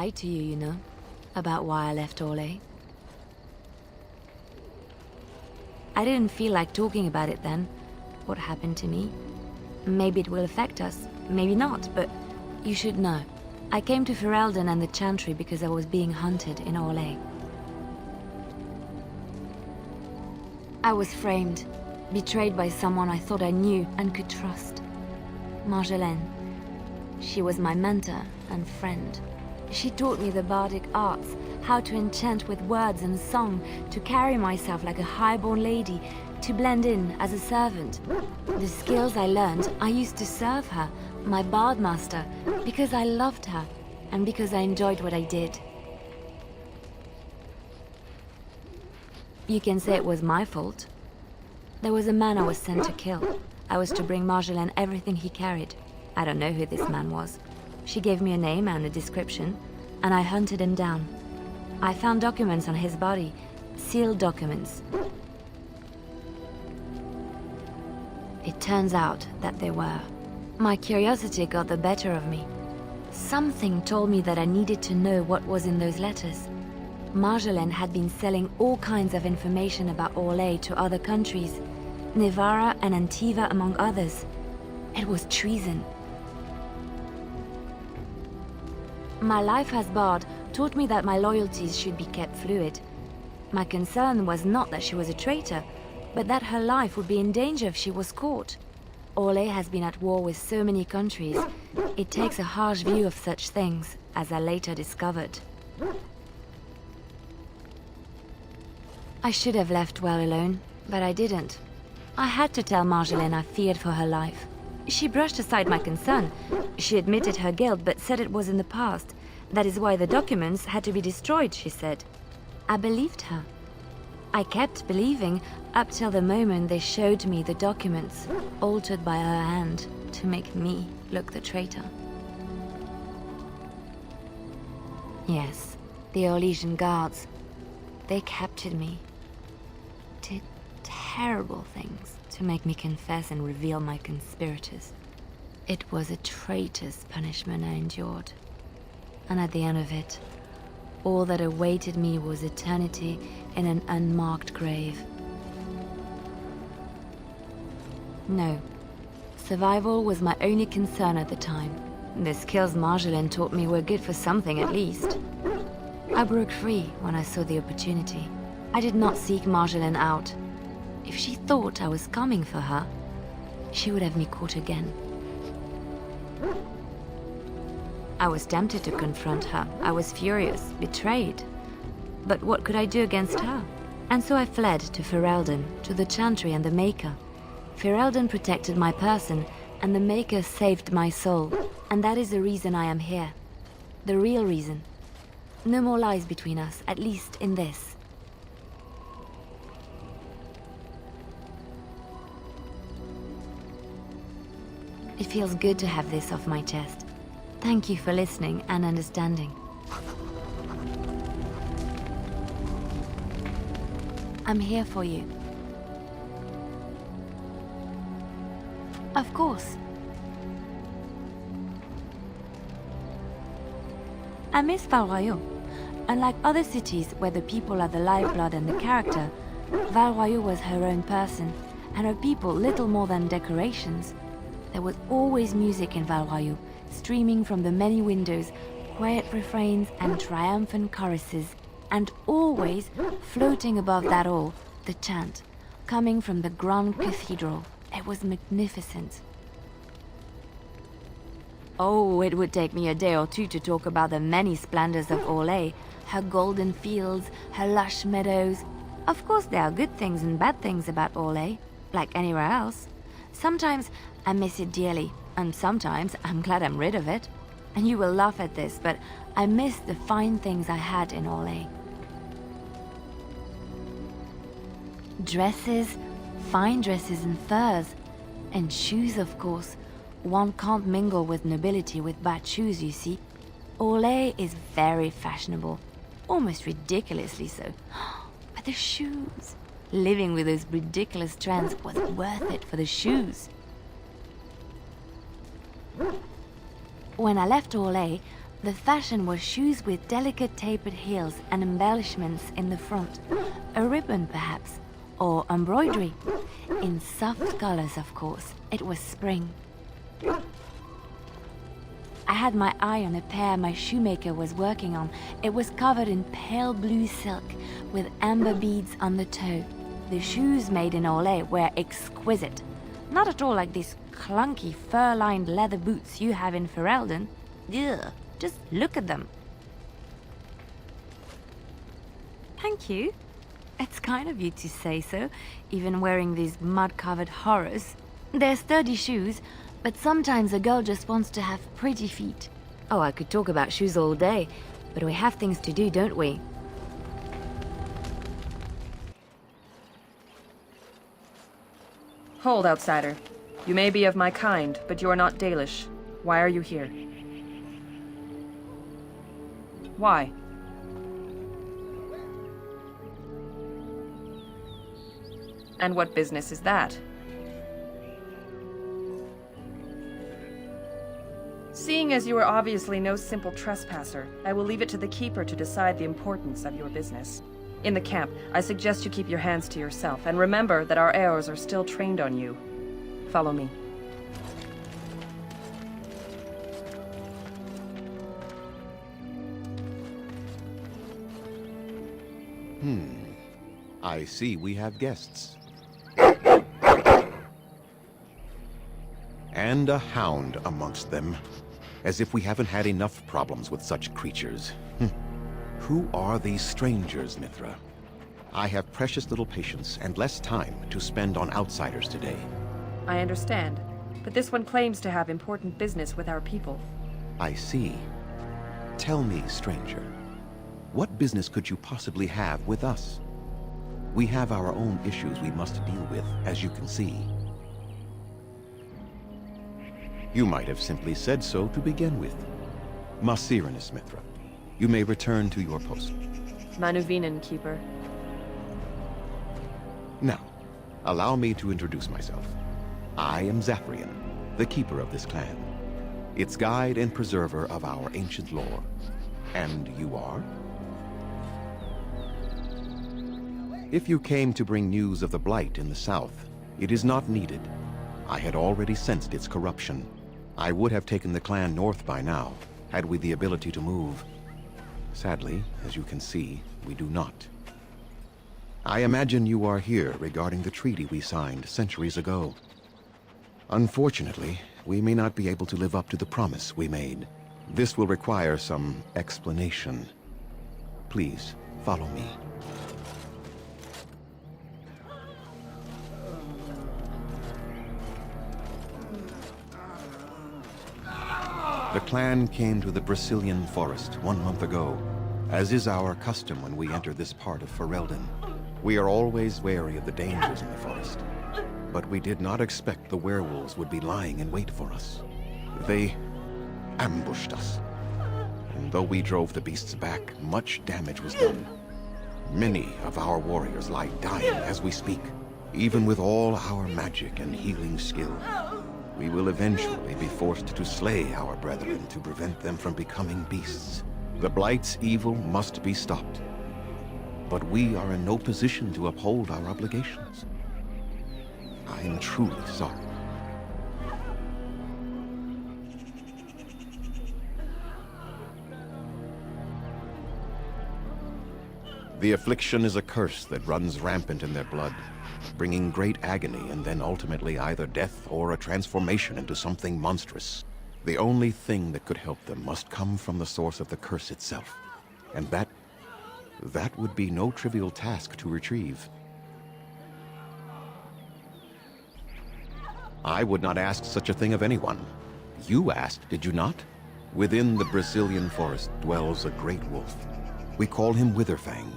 lie to you, you know, about why I left Orlais. I didn't feel like talking about it then, what happened to me. Maybe it will affect us, maybe not, but you should know. I came to Ferelden and the Chantry because I was being hunted in Orlais. I was framed, betrayed by someone I thought I knew and could trust. Marjolaine. She was my mentor and friend. She taught me the bardic arts, how to enchant with words and song, to carry myself like a highborn lady, to blend in as a servant. The skills I learned, I used to serve her, my bard master, because I loved her, and because I enjoyed what I did. You can say it was my fault. There was a man I was sent to kill. I was to bring Marjolaine everything he carried. I don't know who this man was. She gave me a name and a description, and I hunted him down. I found documents on his body, sealed documents. It turns out that they were. My curiosity got the better of me. Something told me that I needed to know what was in those letters. Marjolaine had been selling all kinds of information about Orlais to other countries, Nevara and Antiva among others. It was treason. My life as bard taught me that my loyalties should be kept fluid. My concern was not that she was a traitor, but that her life would be in danger if she was caught. Orlais has been at war with so many countries. It takes a harsh view of such things, as I later discovered. I should have left well alone, but I didn't. I had to tell Marjolaine I feared for her life. She brushed aside my concern. She admitted her guilt, but said it was in the past. That is why the documents had to be destroyed, she said. I believed her. I kept believing up till the moment they showed me the documents, altered by her hand, to make me look the traitor. Yes, the Orlesian guards. They captured me. Did terrible things to make me confess and reveal my conspirators. It was a traitor's punishment I endured. And at the end of it, all that awaited me was eternity in an unmarked grave. No, survival was my only concern at the time. The skills Marjolaine taught me were good for something at least. I broke free when I saw the opportunity. I did not seek Marjolaine out. If she thought I was coming for her, she would have me caught again. I was tempted to confront her. I was furious, betrayed. But what could I do against her? And so I fled to Ferelden, to the Chantry and the Maker. Ferelden protected my person, and the Maker saved my soul. And that is the reason I am here. The real reason. No more lies between us, at least in this. It feels good to have this off my chest. Thank you for listening and understanding. I'm here for you. Of course. I miss Val Royeaux. Unlike other cities where the people are the lifeblood and the character, Val Royeaux was her own person, and her people little more than decorations. There was always music in Val Royeaux, streaming from the many windows, quiet refrains and triumphant choruses, and always, floating above that all, the chant, coming from the grand cathedral. It was magnificent. Oh, it would take me a day or two to talk about the many splendors of Orlais, her golden fields, her lush meadows. Of course there are good things and bad things about Orlais, like anywhere else. Sometimes I miss it dearly, and sometimes I'm glad I'm rid of it. And you will laugh at this, but I miss the fine things I had in Orlais. Dresses, fine dresses and furs, and shoes, of course. One can't mingle with nobility with bad shoes, you see. Orlais is very fashionable, almost ridiculously so. But the shoes, living with those ridiculous trends was worth it for the shoes. When I left Orlais, The fashion was shoes with delicate tapered heels and embellishments in the front. A ribbon, perhaps, or embroidery. In soft colors, of course. It was spring. I had my eye on a pair my shoemaker was working on. It was covered in pale blue silk, with amber beads on the toe. The shoes made in Olay were exquisite. Not at all like these clunky fur-lined leather boots you have in Ferelden. Ugh, just look at them. Thank you. It's kind of you to say so, even wearing these mud-covered horrors. They're sturdy shoes, but sometimes a girl just wants to have pretty feet. Oh, I could talk about shoes all day, but we have things to do, don't we? Hold, outsider. You may be of my kind, but you are not Dalish. Why are you here? Why? And what business is that? Seeing as you are obviously no simple trespasser, I will leave it to the Keeper to decide the importance of your business. In the camp, I suggest you keep your hands to yourself, and remember that our arrows are still trained on you. Follow me. I see we have guests. And a hound amongst them. As if we haven't had enough problems with such creatures. Who are these strangers, Mithra? I have precious little patience and less time to spend on outsiders today. I understand, but this one claims to have important business with our people. I see. Tell me, stranger, what business could you possibly have with us? We have our own issues we must deal with, as you can see. You might have simply said so to begin with. Masirinus, Mithra. You may return to your post. Manuvinen, Keeper. Now, allow me to introduce myself. I am Zafrian, the keeper of this clan, its guide and preserver of our ancient lore. And you are? If you came to bring news of the Blight in the south, it is not needed. I had already sensed its corruption. I would have taken the clan north by now, had we the ability to move. Sadly, as you can see, we do not. I imagine you are here regarding the treaty we signed centuries ago. Unfortunately, we may not be able to live up to the promise we made. This will require some explanation. Please, follow me. The clan came to the Brecilian forest 1 month ago, as is our custom when we enter this part of Ferelden. We are always wary of the dangers in the forest, but we did not expect the werewolves would be lying in wait for us. They ambushed us, and though we drove the beasts back, much damage was done. Many of our warriors lie dying as we speak. Even with all our magic and healing skill, we will eventually be forced to slay our brethren to prevent them from becoming beasts. The Blight's evil must be stopped. But we are in no position to uphold our obligations. I am truly sorry. The affliction is a curse that runs rampant in their blood, bringing great agony and then ultimately either death or a transformation into something monstrous. The only thing that could help them must come from the source of the curse itself. And that would be no trivial task to retrieve. I would not ask such a thing of anyone. You asked, did you not? Within the Brecilian forest dwells a great wolf. We call him Witherfang.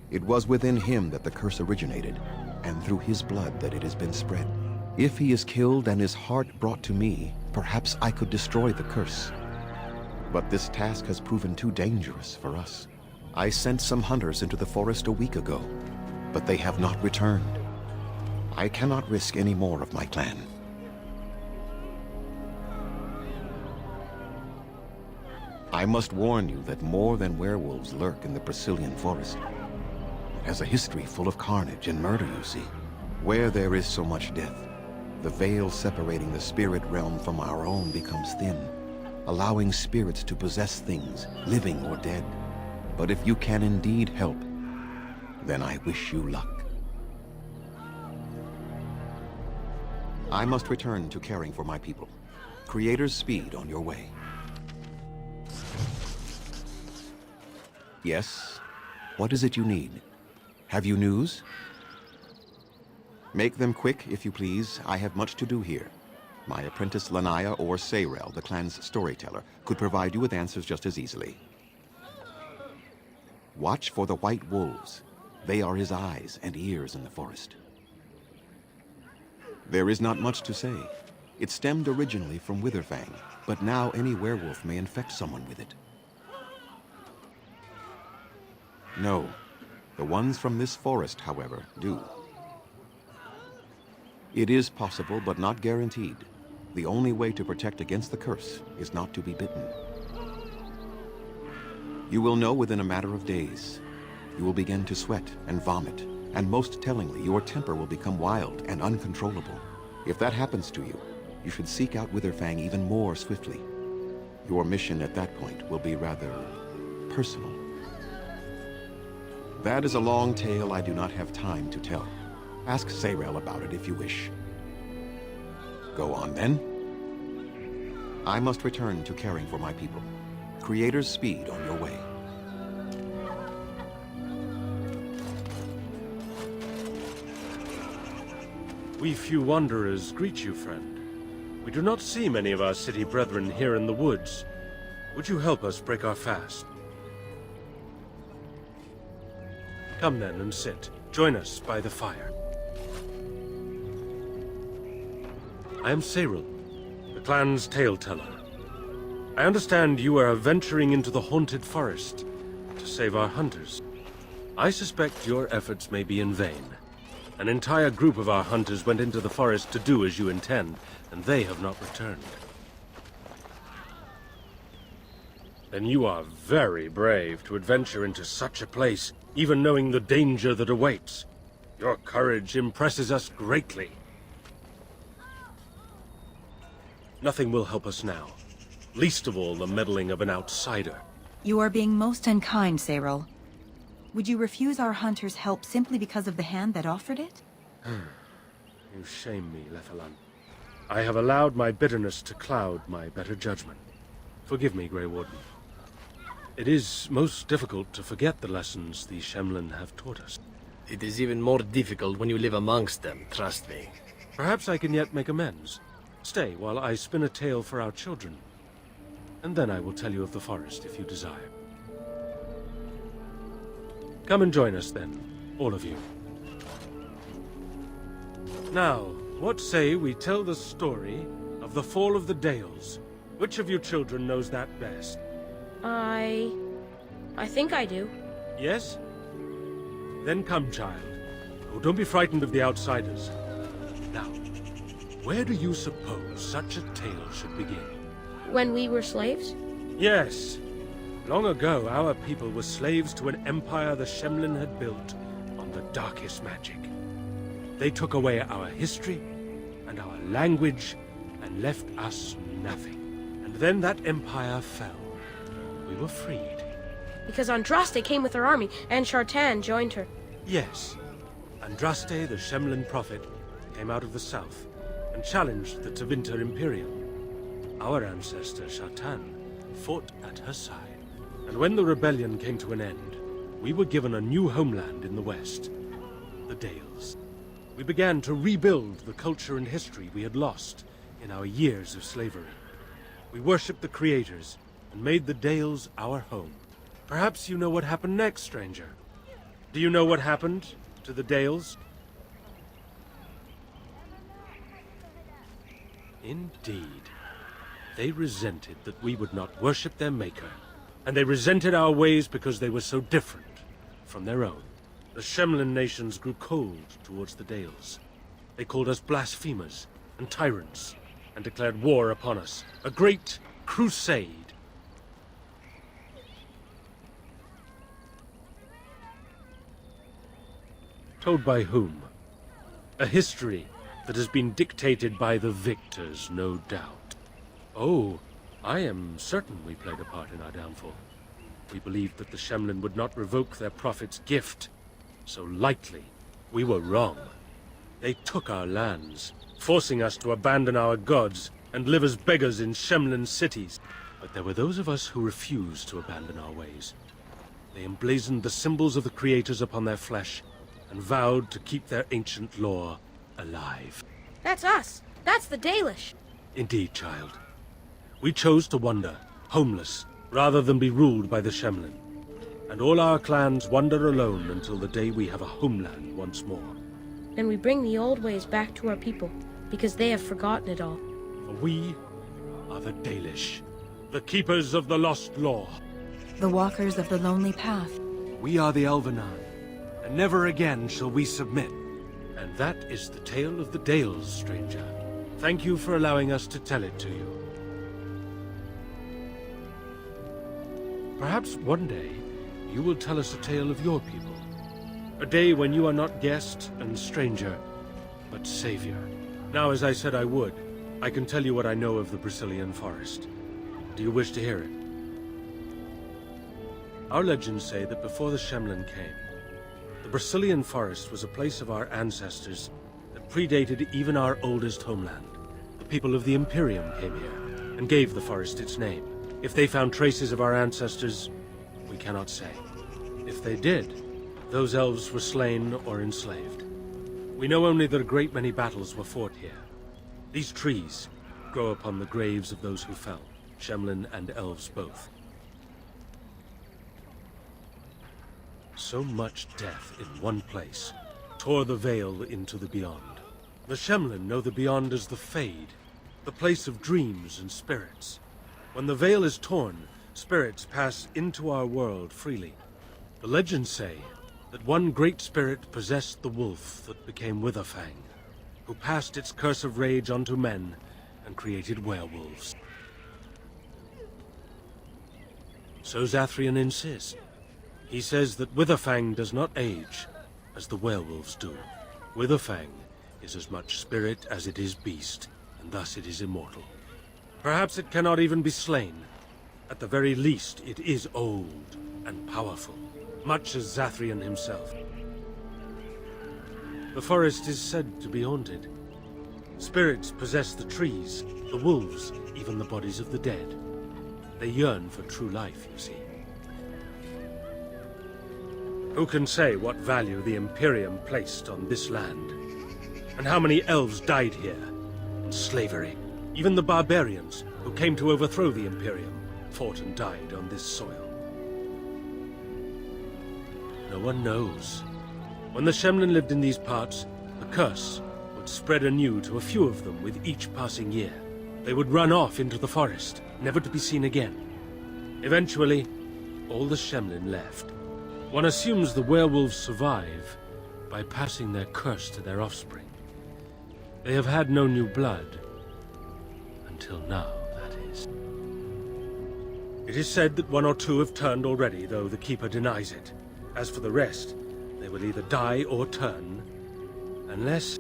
It was within him that the curse originated, and through his blood that it has been spread. If he is killed and his heart brought to me, perhaps I could destroy the curse. But this task has proven too dangerous for us. I sent some hunters into the forest a week ago, but they have not returned. I cannot risk any more of my clan. I must warn you that more than werewolves lurk in the Brecilian forest. It has a history full of carnage and murder, you see. Where there is so much death, the veil separating the spirit realm from our own becomes thin, allowing spirits to possess things, living or dead. But if you can indeed help, then I wish you luck. I must return to caring for my people. Creator's speed on your way. Yes? What is it you need? Have you news? Make them quick, if you please. I have much to do here. My apprentice Lanaya or Sayrel, the clan's storyteller, could provide you with answers just as easily. Watch for the white wolves. They are his eyes and ears in the forest. There is not much to say. It stemmed originally from Witherfang, but now any werewolf may infect someone with it. No. The ones from this forest, however, do. It is possible, but not guaranteed. The only way to protect against the curse is not to be bitten. You will know within a matter of days. You will begin to sweat and vomit, and most tellingly, your temper will become wild and uncontrollable. If that happens to you, you should seek out Witherfang even more swiftly. Your mission at that point will be rather personal. That is a long tale I do not have time to tell. Ask Sayrel about it if you wish. Go on, then. I must return to caring for my people. Creator's speed on your way. We few wanderers greet you, friend. We do not see many of our city brethren here in the woods. Would you help us break our fast? Come then and sit. Join us by the fire. I am Sayrel, the clan's tale-teller. I understand you are venturing into the haunted forest to save our hunters. I suspect your efforts may be in vain. An entire group of our hunters went into the forest to do as you intend, and they have not returned. Then you are very brave to adventure into such a place, even knowing the danger that awaits. Your courage impresses us greatly. Nothing will help us now, least of all the meddling of an outsider. You are being most unkind, Sayrel. Would you refuse our hunters' help simply because of the hand that offered it? You shame me, Lethalan. I have allowed my bitterness to cloud my better judgment. Forgive me, Grey Warden. It is most difficult to forget the lessons the Shemlin have taught us. It is even more difficult when you live amongst them, trust me. Perhaps I can yet make amends. Stay while I spin a tale for our children. And then I will tell you of the forest if you desire. Come and join us then, all of you. Now, what say we tell the story of the fall of the Dales? Which of you children knows that best? I think I do. Yes? Then come, child. Oh, don't be frightened of the outsiders. Now, where do you suppose such a tale should begin? When we were slaves? Yes. Long ago, our people were slaves to an empire the Shemlin had built on the darkest magic. They took away our history and our language and left us nothing. And then that empire fell. We were freed. Because Andraste came with her army, and Shartan joined her. Yes. Andraste, the Shemlin prophet, came out of the south and challenged the Tevinter Imperium. Our ancestor, Shartan, fought at her side. And when the rebellion came to an end, we were given a new homeland in the west, the Dales. We began to rebuild the culture and history we had lost in our years of slavery. We worshipped the creators and made the Dales our home. Perhaps you know what happened next, stranger. Do you know what happened to the Dales? Indeed. They resented that we would not worship their maker. And they resented our ways because they were so different from their own. The Shemlin nations grew cold towards the Dales. They called us blasphemers and tyrants, and declared war upon us. A great crusade. Told by whom? A history that has been dictated by the victors, no doubt. Oh, I am certain we played a part in our downfall. We believed that the Shemlin would not revoke their prophet's gift so lightly. We were wrong. They took our lands, forcing us to abandon our gods and live as beggars in Shemlin cities. But there were those of us who refused to abandon our ways. They emblazoned the symbols of the creators upon their flesh and vowed to keep their ancient lore alive. That's us. That's the Dalish. Indeed, child. We chose to wander, homeless, rather than be ruled by the Shemlin. And all our clans wander alone until the day we have a homeland once more. And we bring the old ways back to our people, because they have forgotten it all. For we are the Dalish, the keepers of the lost lore. The walkers of the lonely path. We are the Elvenar, and never again shall we submit. And that is the tale of the Dales, stranger. Thank you for allowing us to tell it to you. Perhaps one day, you will tell us a tale of your people. A day when you are not guest and stranger, but savior. Now, as I said I would, I can tell you what I know of the Brecilian forest. Do you wish to hear it? Our legends say that before the Shemlin came, the Brecilian forest was a place of our ancestors that predated even our oldest homeland. The people of the Imperium came here and gave the forest its name. If they found traces of our ancestors, we cannot say. If they did, those elves were slain or enslaved. We know only that a great many battles were fought here. These trees grow upon the graves of those who fell, Shemlin and elves both. So much death in one place tore the veil into the beyond. The Shemlin know the beyond as the Fade, the place of dreams and spirits. When the veil is torn, spirits pass into our world freely. The legends say that one great spirit possessed the wolf that became Witherfang, who passed its curse of rage onto men and created werewolves. So Zathrian insists. He says that Witherfang does not age, as the werewolves do. Witherfang is as much spirit as it is beast, and thus it is immortal. Perhaps it cannot even be slain. At the very least, it is old and powerful, much as Zathrian himself. The forest is said to be haunted. Spirits possess the trees, the wolves, even the bodies of the dead. They yearn for true life, you see. Who can say what value the Imperium placed on this land? And how many elves died here in slavery? Even the barbarians, who came to overthrow the Imperium, fought and died on this soil. No one knows. When the Shemlin lived in these parts, the curse would spread anew to a few of them with each passing year. They would run off into the forest, never to be seen again. Eventually, all the Shemlin left. One assumes the werewolves survive by passing their curse to their offspring. They have had no new blood. Until now, that is. It is said that one or two have turned already, though the Keeper denies it. As for the rest, they will either die or turn, unless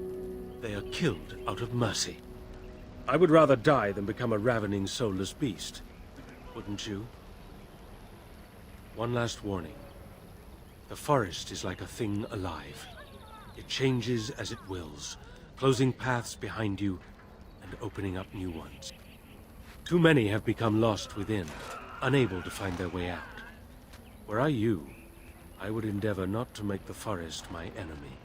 they are killed out of mercy. I would rather die than become a ravening, soulless beast. Wouldn't you? One last warning. The forest is like a thing alive. It changes as it wills, closing paths behind you and opening up new ones. Too many have become lost within, unable to find their way out. Were I you, I would endeavor not to make the forest my enemy.